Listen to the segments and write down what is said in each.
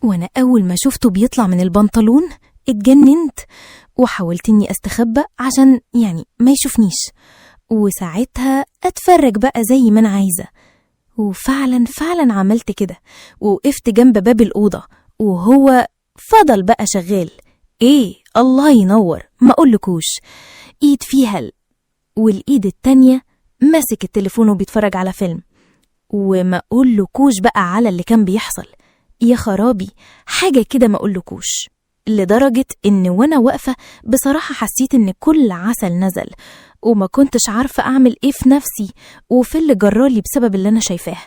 وأنا أول ما شفته بيطلع من البنطلون اتجننت، وحاولت إني أستخبى عشان ما يشوفنيش، وساعتها أتفرج بقى زي ما أنا عايزة. وفعلا عملت كده، ووقفت جنب باب الأوضة وهو فضل بقى شغال. الله ينور، ما أقولكوش، إيد فيها والإيد التانية ماسك التليفون وبيتفرج على فيلم. وما أقولكوش بقى على اللي كان بيحصل، يا خرابي، حاجة كده ما أقولكوش، لدرجة إن وأنا واقفة بصراحة حسيت إن كل عسل نزل، وما كنتش عارفة أعمل إيه في نفسي وفي اللي جرالي بسبب اللي أنا شايفاه.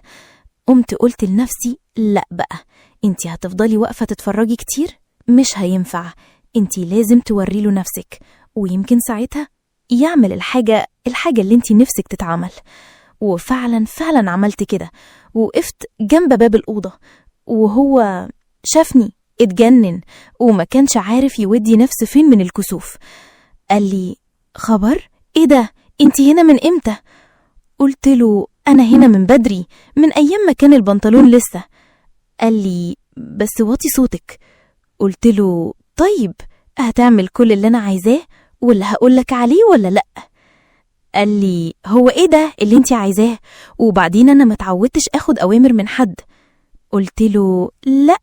قمت قلت لنفسي لا بقى، انتي هتفضلي واقفة تتفرجي كتير؟ مش هينفع، انتي لازم توريله نفسك، ويمكن ساعتها يعمل الحاجة اللي انتي نفسك تتعمل. وفعلا عملت كده، وقفت جنب باب الأوضة، وهو شافني اتجنن وما كانش عارف يودي نفسه فين من الكسوف. قال لي: خبر ايه ده، انتي هنا من امتى؟ قلت له: انا هنا من بدري، من ايام ما كان البنطلون لسه. قال لي: بس واطي صوتك. قلت له: طيب هتعمل كل اللي انا عايزاه ولا هقولك عليه ولا لا؟ قال لي: هو ايه ده اللي انتي عايزاه؟ وبعدين انا متعودتش اخد اوامر من حد. قلت له: لا،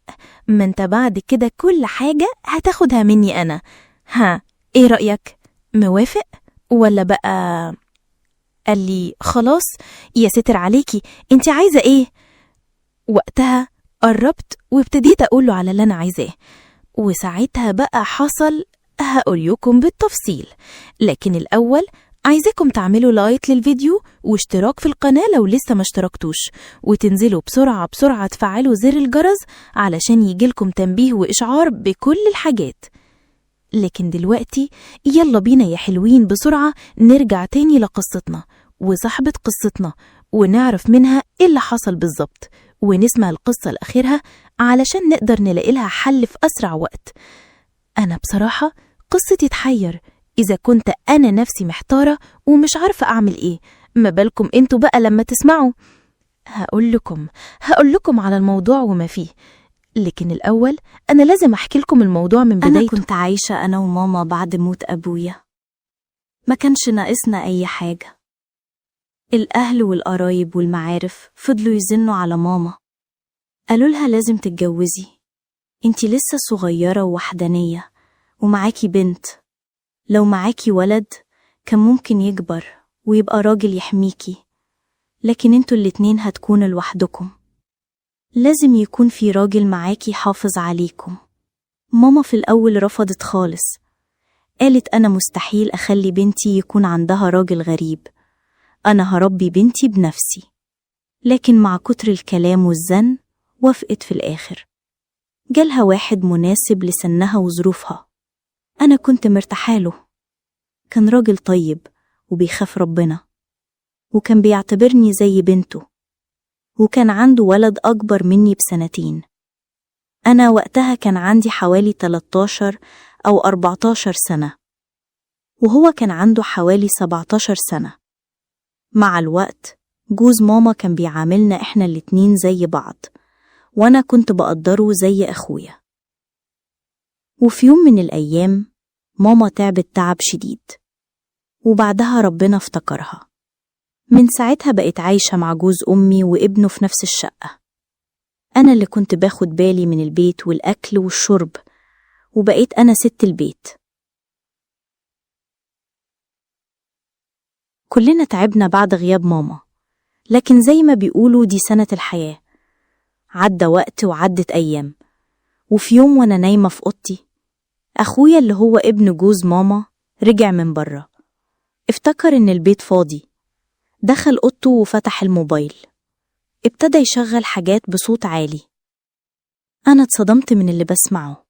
ما انت بعد كده كل حاجة هتاخدها مني انا. ايه رأيك، موافق ولا بقى؟ قال لي: خلاص يا ستر عليكي، انتي عايزة ايه؟ وقتها قربت وابتديت اقوله على اللي انا عايزاه، وساعتها بقى حصل، هقولكم بالتفصيل. لكن الاول عايزاكم تعملوا لايك للفيديو واشتراك في القناة لو لسه ما اشتركتوش، وتنزلوا بسرعة تفعلوا زر الجرس علشان يجيلكم تنبيه وإشعار بكل الحاجات. لكن دلوقتي يلا بينا يا حلوين بسرعة نرجع تاني لقصتنا وصاحبة قصتنا، ونعرف منها ايه اللي حصل بالظبط، ونسمع القصة لآخرها علشان نقدر نلاقي لها حل في أسرع وقت. أنا بصراحة قصتي تحير، إذا كنت أنا نفسي محتارة ومش عارفة أعمل إيه، ما بالكم أنتوا بقى لما تسمعوا؟ هقول لكم على الموضوع وما فيه، لكن الأول أنا لازم أحكي لكم الموضوع من بدايته. أنا كنت عايشة أنا وماما بعد موت أبويا، ما كانش ناقصنا أي حاجة. الأهل والقرايب والمعارف فضلوا يزنوا على ماما، قالوا لها لازم تتجوزي، انتي لسه صغيرة ووحدانية ومعاكي بنت، لو معاكي ولد كان ممكن يكبر ويبقى راجل يحميكي، لكن انتوا الاتنين هتكونوا لوحدكم، لازم يكون في راجل معاكي حافظ عليكم. ماما في الأول رفضت خالص، قالت أنا مستحيل أخلي بنتي يكون عندها راجل غريب، أنا هربي بنتي بنفسي. لكن مع كتر الكلام والزن وافقت في الآخر. جالها واحد مناسب لسنها وظروفها، أنا كنت مرتاحاله، كان راجل طيب وبيخاف ربنا، وكان بيعتبرني زي بنته، وكان عنده ولد أكبر مني ب2 سنين. أنا وقتها كان عندي حوالي 13 أو 14 سنة، وهو كان عنده حوالي 17 سنة. مع الوقت جوز ماما كان بيعاملنا إحنا الاتنين زي بعض، وأنا كنت بقدره زي أخويا. وفي يوم من الأيام ماما تعبت تعب شديد، وبعدها ربنا افتكرها. من ساعتها بقيت عايشة مع جوز أمي وابنه في نفس الشقة. أنا اللي كنت باخد بالي من البيت والأكل والشرب، وبقيت أنا ست البيت. كلنا تعبنا بعد غياب ماما، لكن زي ما بيقولوا دي سنة الحياة. عدى وقت وعدت أيام، وفي يوم وأنا نايمة في أوضتي، أخويا اللي هو ابن جوز ماما رجع من برا، افتكر إن البيت فاضي، دخل أوضته وفتح الموبايل، ابتدى يشغل حاجات بصوت عالي. أنا اتصدمت من اللي بسمعه،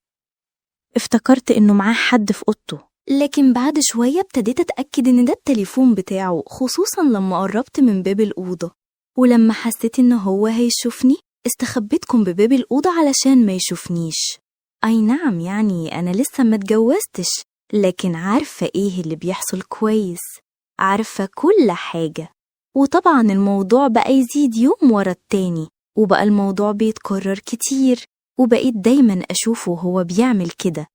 افتكرت إنه معاه حد في أوضته، لكن بعد شوية ابتديت أتأكد إن ده التليفون بتاعه، خصوصاً لما قربت من باب الأوضة. ولما حسيت إنه هو هيشوفني استخبيتكم بباب الأوضة علشان ما يشوفنيش. أي نعم، أنا لسه ما اتجوزتش، لكن عارفة إيه اللي بيحصل كويس، عارفة كل حاجة. وطبعاً الموضوع بقى يزيد يوم ورا التاني، وبقى الموضوع بيتكرر كتير، وبقيت دايما أشوفه وهو بيعمل كده.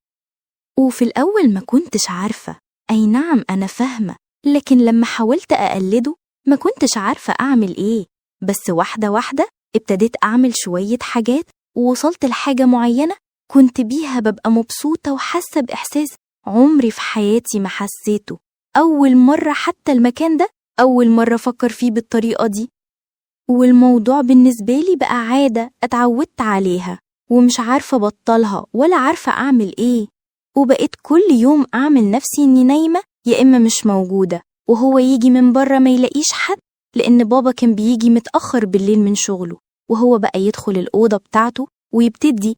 وفي الأول ما كنتش عارفة، أي نعم أنا فاهمة، لكن لما حاولت أقلده ما كنتش عارفة أعمل إيه. بس واحدة واحدة ابتديت أعمل شوية حاجات ووصلت لحاجة معينة كنت بيها ببقى مبسوطة وحاسة بإحساس عمري في حياتي ما حسيته. أول مرة حتى المكان ده أول مرة أفكر فيه بالطريقة دي، والموضوع بالنسبة لي بقى عادة اتعودت عليها ومش عارفة بطلها ولا عارفة أعمل إيه. وبقيت كل يوم أعمل نفسي إني نايمة يا إما مش موجودة، وهو يجي من بره ما يلاقيش حد، لأن بابا كان بيجي متأخر بالليل من شغله، وهو بقى يدخل الأوضة بتاعته ويبتدي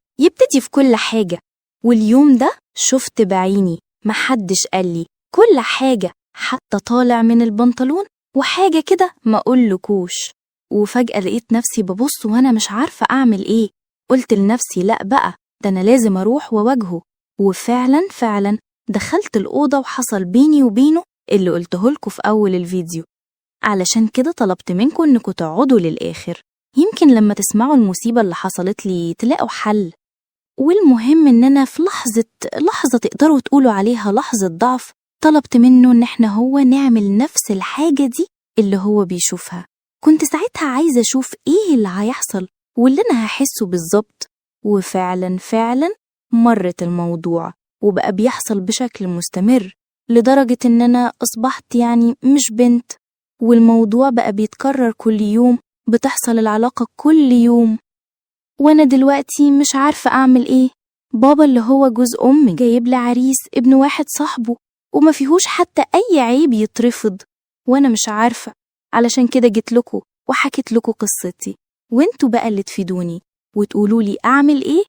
في كل حاجة. واليوم ده شفت بعيني، محدش قالي كل حاجة، حتى طالع من البنطلون وحاجة كده ما أقولكوش. وفجأة لقيت نفسي ببص وأنا مش عارفة أعمل إيه. قلت لنفسي لأ بقى، ده أنا لازم أروح وواجهه. وفعلا دخلت الأوضة وحصل بيني وبينه اللي قلتهولكوا في أول الفيديو. علشان كده طلبت منكم إنكوا تقعدوا للآخر، يمكن لما تسمعوا المصيبة اللي حصلت لي تلاقوا حل. والمهم إن أنا في لحظة تقدروا تقولوا عليها لحظة ضعف، طلبت منه إن إحنا هو نعمل نفس الحاجة دي اللي هو بيشوفها. كنت ساعتها عايزة أشوف إيه اللي هيحصل واللي أنا هحسه بالظبط. وفعلا مرت الموضوع وبقى بيحصل بشكل مستمر، لدرجة إن أنا أصبحت مش بنت، والموضوع بقى بيتكرر كل يوم، بتحصل العلاقة كل يوم. وأنا دلوقتي مش عارفة أعمل إيه. بابا اللي هو جوز أمي جايب لي عريس ابن واحد صاحبه وما فيهوش حتى أي عيب يترفض، وأنا مش عارفة. علشان كده جيت لكم وحكيت لكم قصتي، وانتوا بقى اللي تفيدوني وتقولوا لي أعمل إيه